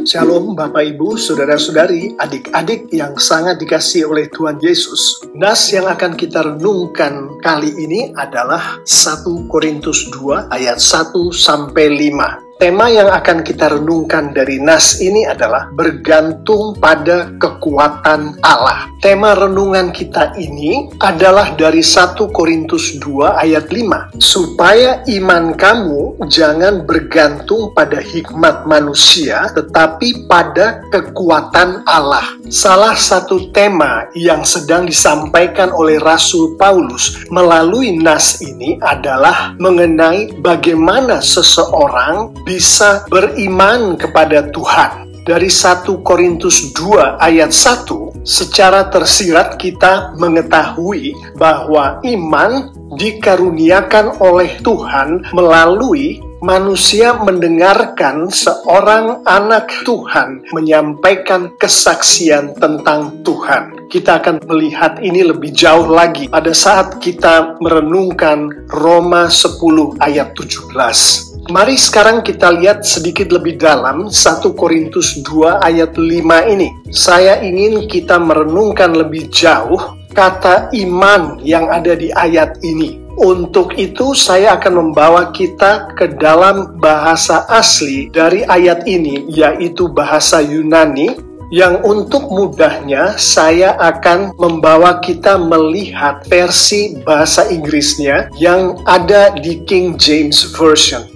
Shalom Bapak Ibu, Saudara-saudari, adik-adik yang sangat dikasihi oleh Tuhan Yesus. Nas yang akan kita renungkan kali ini adalah 1 Korintus 2 ayat 1-5. Tema yang akan kita renungkan dari nas ini adalah bergantung pada kekuatan Allah. Tema renungan kita ini adalah dari 1 Korintus 2 ayat 5. Supaya iman kamu jangan bergantung pada hikmat manusia, tetapi pada kekuatan Allah. Salah satu tema yang sedang disampaikan oleh Rasul Paulus melalui nas ini adalah mengenai bagaimana seseorang bisa beriman kepada Tuhan. Dari 1 Korintus 2 ayat 1, secara tersirat kita mengetahui bahwa iman dikaruniakan oleh Tuhan melalui manusia mendengarkan seorang anak Tuhan menyampaikan kesaksian tentang Tuhan. Kita akan melihat ini lebih jauh lagi pada saat kita merenungkan Roma 10 ayat 17. Mari sekarang kita lihat sedikit lebih dalam 1 Korintus 2 ayat 5 ini. Saya ingin kita merenungkan lebih jauh kata iman yang ada di ayat ini. Untuk itu saya akan membawa kita ke dalam bahasa asli dari ayat ini, yaitu bahasa Yunani, yang untuk mudahnya saya akan membawa kita melihat versi bahasa Inggrisnya yang ada di King James Version.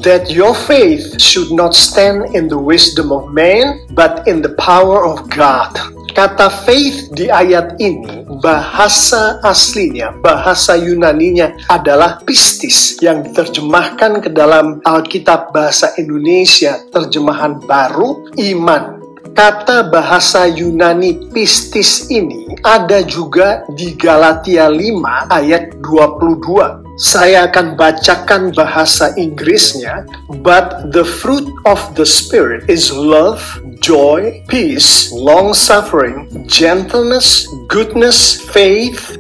That your faith should not stand in the wisdom of man, but in the power of God. Kata faith di ayat ini, bahasa aslinya, bahasa Yunaninya adalah pistis, yang diterjemahkan ke dalam Alkitab bahasa Indonesia, terjemahan baru, iman. Kata bahasa Yunani pistis ini ada juga di Galatia 5 ayat 22. Saya akan bacakan bahasa Inggrisnya. But the fruit of the Spirit is love, joy, peace, long-suffering, gentleness, goodness, faith.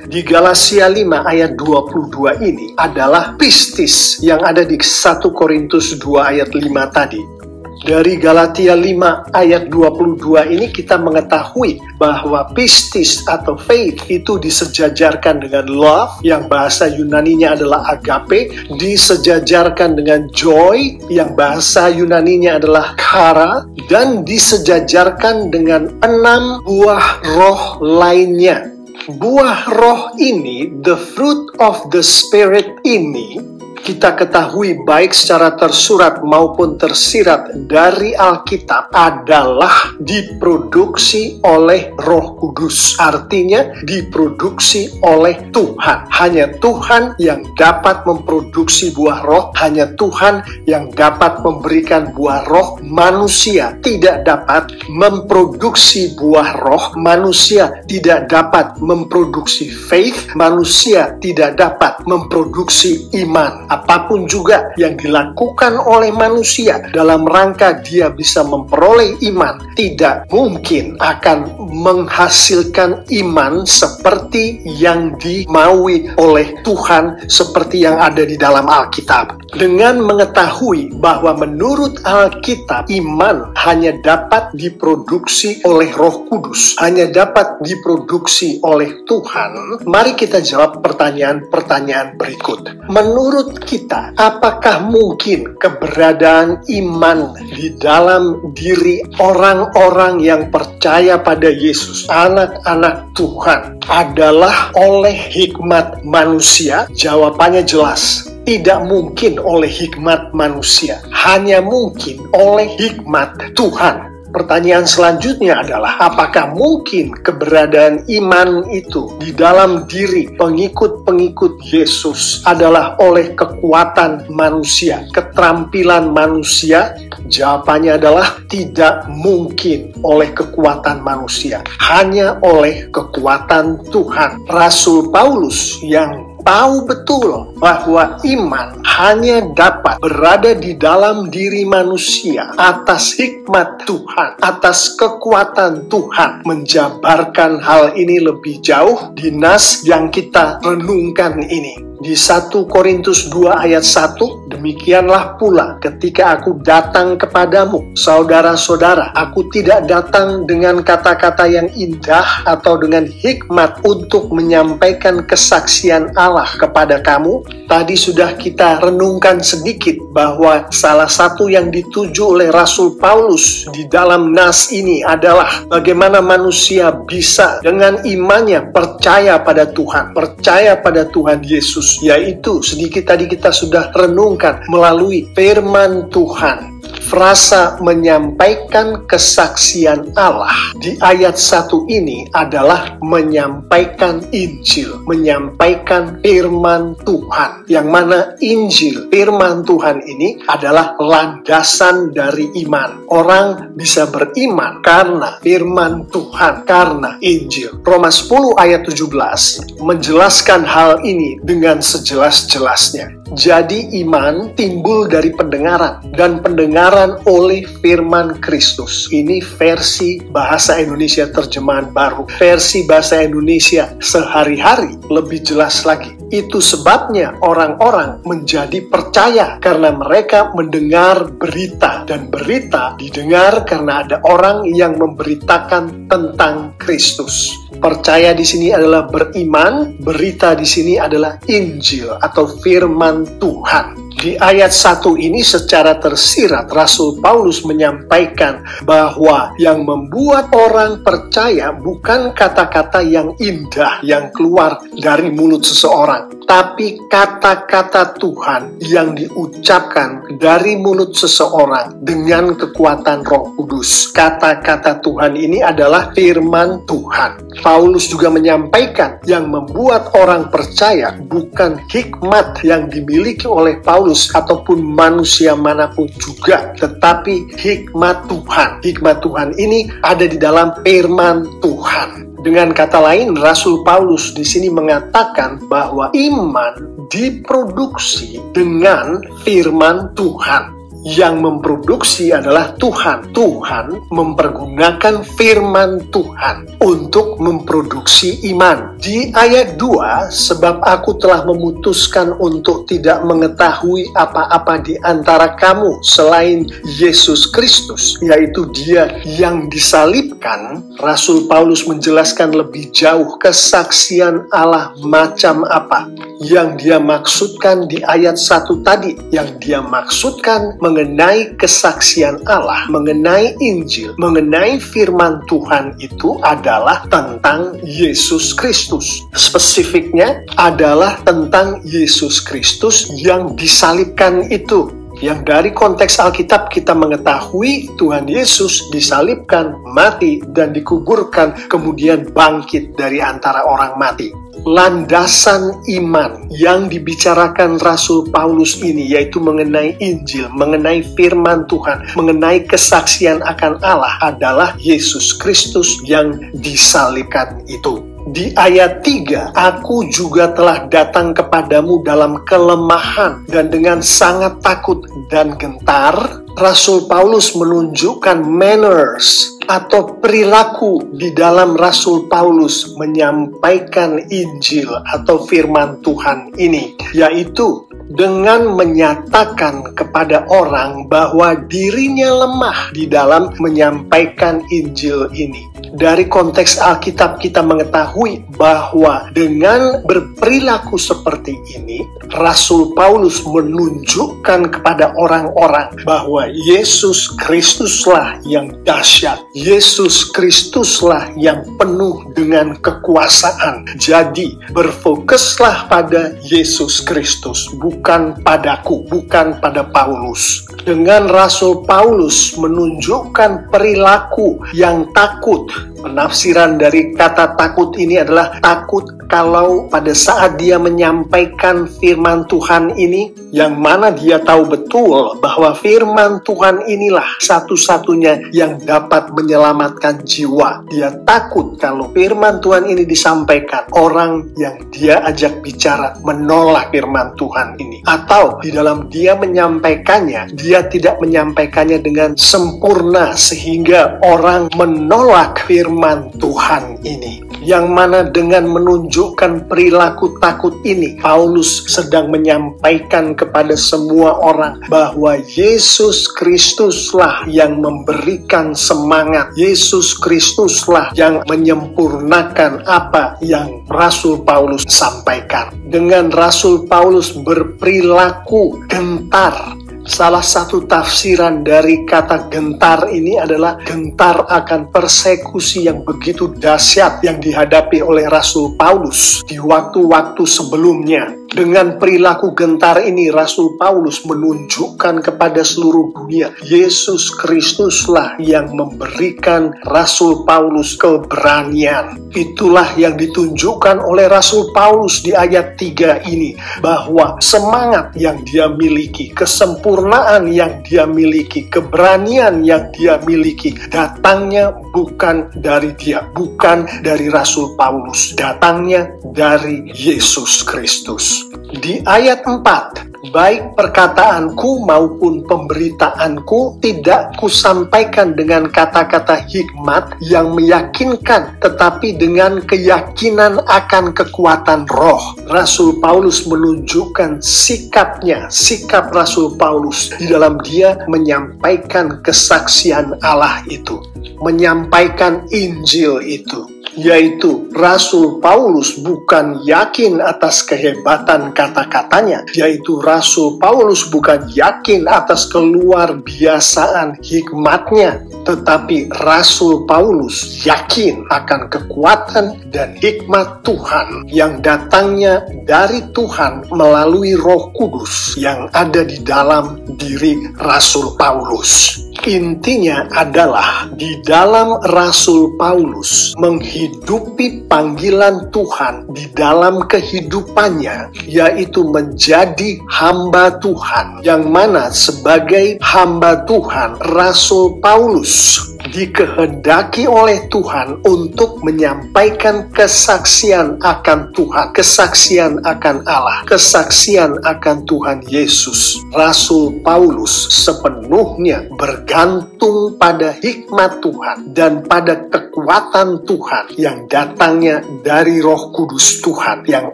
Di Galatia 5 ayat 22 ini adalah pistis yang ada di 1 Korintus 2 ayat 5 tadi. Dari Galatia 5 ayat 22 ini kita mengetahui bahwa pistis atau faith itu disejajarkan dengan love, yang bahasa Yunaninya adalah agape, disejajarkan dengan joy, yang bahasa Yunaninya adalah chara, dan disejajarkan dengan 6 buah roh lainnya. Buah roh ini, the fruit of the Spirit ini, kita ketahui baik secara tersurat maupun tersirat dari Alkitab adalah diproduksi oleh Roh Kudus. Artinya diproduksi oleh Tuhan. Hanya Tuhan yang dapat memproduksi buah roh. Hanya Tuhan yang dapat memberikan buah roh. Manusia tidak dapat memproduksi buah roh. Manusia tidak dapat memproduksi faith. Manusia tidak dapat memproduksi iman. Apapun juga yang dilakukan oleh manusia dalam rangka dia bisa memperoleh iman, tidak mungkin akan menghasilkan iman seperti yang dimaui oleh Tuhan, seperti yang ada di dalam Alkitab. Dengan mengetahui bahwa menurut Alkitab, iman hanya dapat diproduksi oleh Roh Kudus, hanya dapat diproduksi oleh Tuhan, mari kita jawab pertanyaan-pertanyaan berikut. Menurut kita, apakah mungkin keberadaan iman di dalam diri orang-orang yang percaya pada Yesus, anak-anak Tuhan, adalah oleh hikmat manusia? Jawabannya jelas. Tidak mungkin oleh hikmat manusia, hanya mungkin oleh hikmat Tuhan. Pertanyaan selanjutnya adalah, apakah mungkin keberadaan iman itu di dalam diri pengikut-pengikut Yesus adalah oleh kekuatan manusia, keterampilan manusia? Jawabannya adalah tidak mungkin oleh kekuatan manusia, hanya oleh kekuatan Tuhan. Rasul Paulus yang tahu betul bahwa iman hanya dapat berada di dalam diri manusia atas hikmat Tuhan, atas kekuatan Tuhan, menjabarkan hal ini lebih jauh di nas yang kita renungkan ini. Di 1 Korintus 2 ayat 1, demikianlah pula ketika aku datang kepadamu, saudara-saudara, aku tidak datang dengan kata-kata yang indah atau dengan hikmat untuk menyampaikan kesaksian Allah kepada kamu. Tadi sudah kita renungkan sedikit bahwa salah satu yang dituju oleh Rasul Paulus di dalam nas ini adalah bagaimana manusia bisa dengan imannya percaya pada Tuhan, percaya pada Tuhan Yesus, yaitu sedikit tadi kita sudah renungkan melalui firman Tuhan. Frasa menyampaikan kesaksian Allah di ayat 1 ini adalah menyampaikan Injil, menyampaikan firman Tuhan, yang mana Injil, firman Tuhan ini adalah landasan dari iman. Orang bisa beriman karena firman Tuhan, karena Injil. Roma 10 ayat 17 menjelaskan hal ini dengan sejelas-jelasnya. Jadi iman timbul dari pendengaran, dan pendengaran oleh firman Kristus. Ini versi bahasa Indonesia terjemahan baru. Versi bahasa Indonesia sehari-hari lebih jelas lagi. Itu sebabnya orang-orang menjadi percaya karena mereka mendengar berita, dan berita didengar karena ada orang yang memberitakan tentang Kristus. Percaya di sini adalah beriman, berita di sini adalah Injil atau firman Tuhan. Di ayat 1 ini secara tersirat Rasul Paulus menyampaikan bahwa yang membuat orang percaya bukan kata-kata yang indah yang keluar dari mulut seseorang, tapi kata-kata Tuhan yang diucapkan dari mulut seseorang dengan kekuatan Roh Kudus. Kata-kata Tuhan ini adalah firman Tuhan. Paulus juga menyampaikan yang membuat orang percaya bukan hikmat yang dimiliki oleh Paulus ataupun manusia manapun juga, tetapi hikmat Tuhan. Hikmat Tuhan ini ada di dalam firman Tuhan. Dengan kata lain, Rasul Paulus di sini mengatakan bahwa iman diproduksi dengan firman Tuhan. Yang memproduksi adalah Tuhan. Tuhan mempergunakan firman Tuhan untuk memproduksi iman. Di ayat 2, sebab aku telah memutuskan untuk tidak mengetahui apa-apa di antara kamu selain Yesus Kristus, yaitu Dia yang disalibkan. Rasul Paulus menjelaskan lebih jauh kesaksian Allah macam apa yang dia maksudkan di ayat 1 tadi. Yang dia maksudkan mengenai kesaksian Allah, mengenai Injil, mengenai firman Tuhan itu adalah tentang Yesus Kristus. Spesifiknya adalah tentang Yesus Kristus yang disalibkan itu. Yang dari konteks Alkitab kita mengetahui Tuhan Yesus disalibkan, mati, dan dikuburkan, kemudian bangkit dari antara orang mati. Landasan iman yang dibicarakan Rasul Paulus ini yaitu mengenai Injil, mengenai firman Tuhan, mengenai kesaksian akan Allah adalah Yesus Kristus yang disalibkan itu. Di ayat 3, aku juga telah datang kepadamu dalam kelemahan dan dengan sangat takut dan gentar. Rasul Paulus menunjukkan manners atau perilaku di dalam Rasul Paulus menyampaikan Injil atau firman Tuhan ini, yaitu dengan menyatakan kepada orang bahwa dirinya lemah di dalam menyampaikan Injil ini. Dari konteks Alkitab kita mengetahui bahwa dengan berperilaku seperti ini, Rasul Paulus menunjukkan kepada orang-orang bahwa Yesus Kristuslah yang dahsyat. Yesus Kristuslah yang penuh dengan kekuasaan. Jadi, berfokuslah pada Yesus Kristus, bukan padaku, bukan pada Paulus. Dengan Rasul Paulus menunjukkan perilaku yang takut. Penafsiran dari kata takut ini adalah takut kalau pada saat dia menyampaikan firman Tuhan ini, yang mana dia tahu betul bahwa firman Tuhan inilah satu-satunya yang dapat menyelamatkan jiwa. Dia takut kalau firman Tuhan ini disampaikan, orang yang dia ajak bicara menolak firman Tuhan ini. Atau di dalam dia menyampaikannya, dia tidak menyampaikannya dengan sempurna sehingga orang menolak firman firman Tuhan ini. Yang mana dengan menunjukkan perilaku takut ini, Paulus sedang menyampaikan kepada semua orang bahwa Yesus Kristuslah yang memberikan semangat. Yesus Kristuslah yang menyempurnakan apa yang Rasul Paulus sampaikan. Dengan Rasul Paulus berperilaku gentar. Salah satu tafsiran dari kata gentar ini adalah gentar akan persekusi yang begitu dahsyat yang dihadapi oleh Rasul Paulus di waktu-waktu sebelumnya. Dengan perilaku gentar ini, Rasul Paulus menunjukkan kepada seluruh dunia, Yesus Kristuslah yang memberikan Rasul Paulus keberanian. Itulah yang ditunjukkan oleh Rasul Paulus di ayat 3 ini, bahwa semangat yang dia miliki, kesempurnaan yang dia miliki, keberanian yang dia miliki, datangnya bukan dari dia, bukan dari Rasul Paulus, datangnya dari Yesus Kristus. Di ayat 4, baik perkataanku maupun pemberitaanku tidak kusampaikan dengan kata-kata hikmat yang meyakinkan, tetapi dengan keyakinan akan kekuatan roh. Rasul Paulus menunjukkan sikapnya, sikap Rasul Paulus di dalam dia menyampaikan kesaksian Allah itu, menyampaikan Injil itu. Yaitu Rasul Paulus bukan yakin atas kehebatan kata-katanya, yaitu Rasul Paulus bukan yakin atas keluar biasaan hikmatnya, tetapi Rasul Paulus yakin akan kekuatan dan hikmat Tuhan yang datangnya dari Tuhan melalui Roh Kudus yang ada di dalam diri Rasul Paulus. Intinya adalah di dalam Rasul Paulus menghidupi panggilan Tuhan di dalam kehidupannya, yaitu menjadi hamba Tuhan, yang mana sebagai hamba Tuhan Rasul Paulus dikehendaki oleh Tuhan untuk menyampaikan kesaksian akan Tuhan, kesaksian akan Allah, kesaksian akan Tuhan Yesus. Rasul Paulus sepenuhnya bergantung pada hikmat Tuhan dan pada kekuatan Tuhan yang datangnya dari Roh Kudus Tuhan yang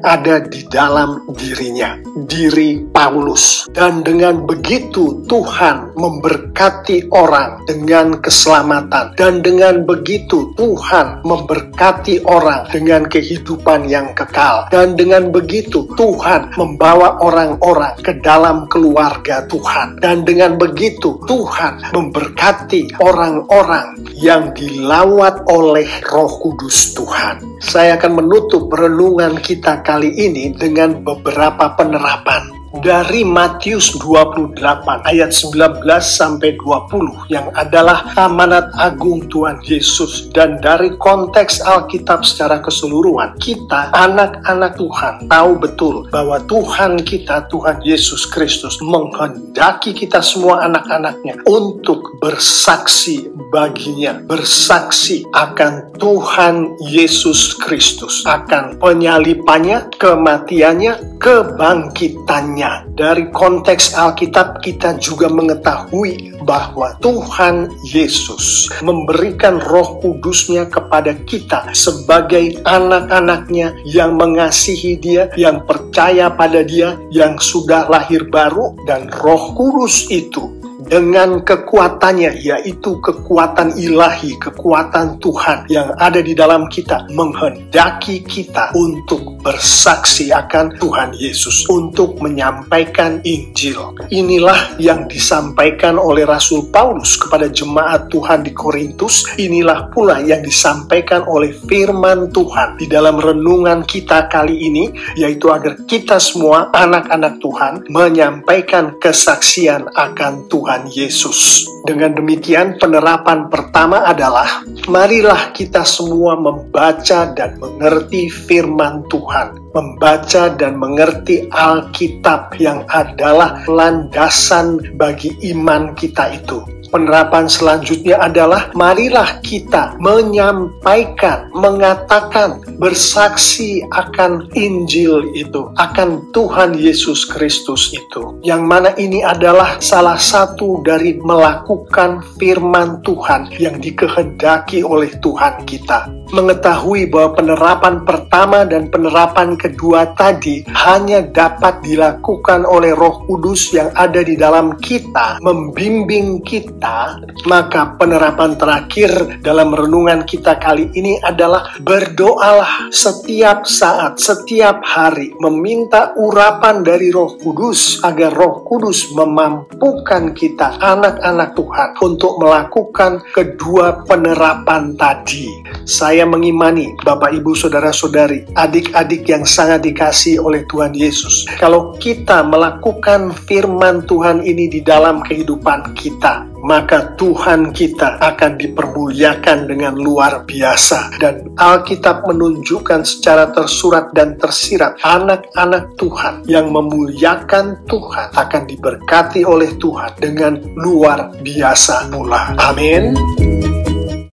ada di dalam dirinya, diri Paulus. Dan dengan begitu Tuhan memberkati orang dengan keselamatan. Dan dengan begitu Tuhan memberkati orang dengan kehidupan yang kekal. Dan dengan begitu Tuhan membawa orang-orang ke dalam keluarga Tuhan. Dan dengan begitu Tuhan memberkati orang-orang yang dilawat oleh Roh Kudus Tuhan. Saya akan menutup renungan kita kali ini dengan beberapa penerapan. Dari Matius 28 ayat 19 sampai 20 yang adalah amanat agung Tuhan Yesus, dan dari konteks Alkitab secara keseluruhan, kita anak-anak Tuhan tahu betul bahwa Tuhan kita, Tuhan Yesus Kristus, menghendaki kita semua anak-anaknya untuk bersaksi baginya, bersaksi akan Tuhan Yesus Kristus, akan penyalipannya, kematiannya, kebangkitannya. Dari konteks Alkitab kita juga mengetahui bahwa Tuhan Yesus memberikan Roh Kudus-Nya kepada kita sebagai anak-anaknya yang mengasihi Dia, yang percaya pada Dia, yang sudah lahir baru. Dan Roh Kudus itu dengan kekuatannya, yaitu kekuatan ilahi, kekuatan Tuhan yang ada di dalam kita, menghendaki kita untuk bersaksi akan Tuhan Yesus, untuk menyampaikan Injil. Inilah yang disampaikan oleh Rasul Paulus kepada jemaat Tuhan di Korintus. Inilah pula yang disampaikan oleh firman Tuhan di dalam renungan kita kali ini, yaitu agar kita semua anak-anak Tuhan menyampaikan kesaksian akan Tuhan Yesus. Dengan demikian, penerapan pertama adalah marilah kita semua membaca dan mengerti firman Tuhan. membaca dan mengerti Alkitab yang adalah landasan bagi iman kita itu. Penerapan selanjutnya adalah marilah kita menyampaikan, mengatakan, bersaksi akan Injil itu, akan Tuhan Yesus Kristus itu. Yang mana ini adalah salah satu dari melakukan firman Tuhan yang dikehendaki oleh Tuhan kita. Mengetahui bahwa penerapan pertama dan penerapan kedua tadi hanya dapat dilakukan oleh Roh Kudus yang ada di dalam kita, membimbing kita, maka penerapan terakhir dalam renungan kita kali ini adalah berdoalah setiap saat, setiap hari, meminta urapan dari Roh Kudus agar Roh Kudus memampukan kita, anak-anak Tuhan, untuk melakukan kedua penerapan tadi. Saya mengimani Bapak, Ibu, Saudara-saudari, adik-adik yang sangat dikasihi oleh Tuhan Yesus, kalau kita melakukan firman Tuhan ini di dalam kehidupan kita, maka Tuhan kita akan dipermuliakan dengan luar biasa. Dan Alkitab menunjukkan secara tersurat dan tersirat, anak-anak Tuhan yang memuliakan Tuhan akan diberkati oleh Tuhan dengan luar biasa pula. Amin.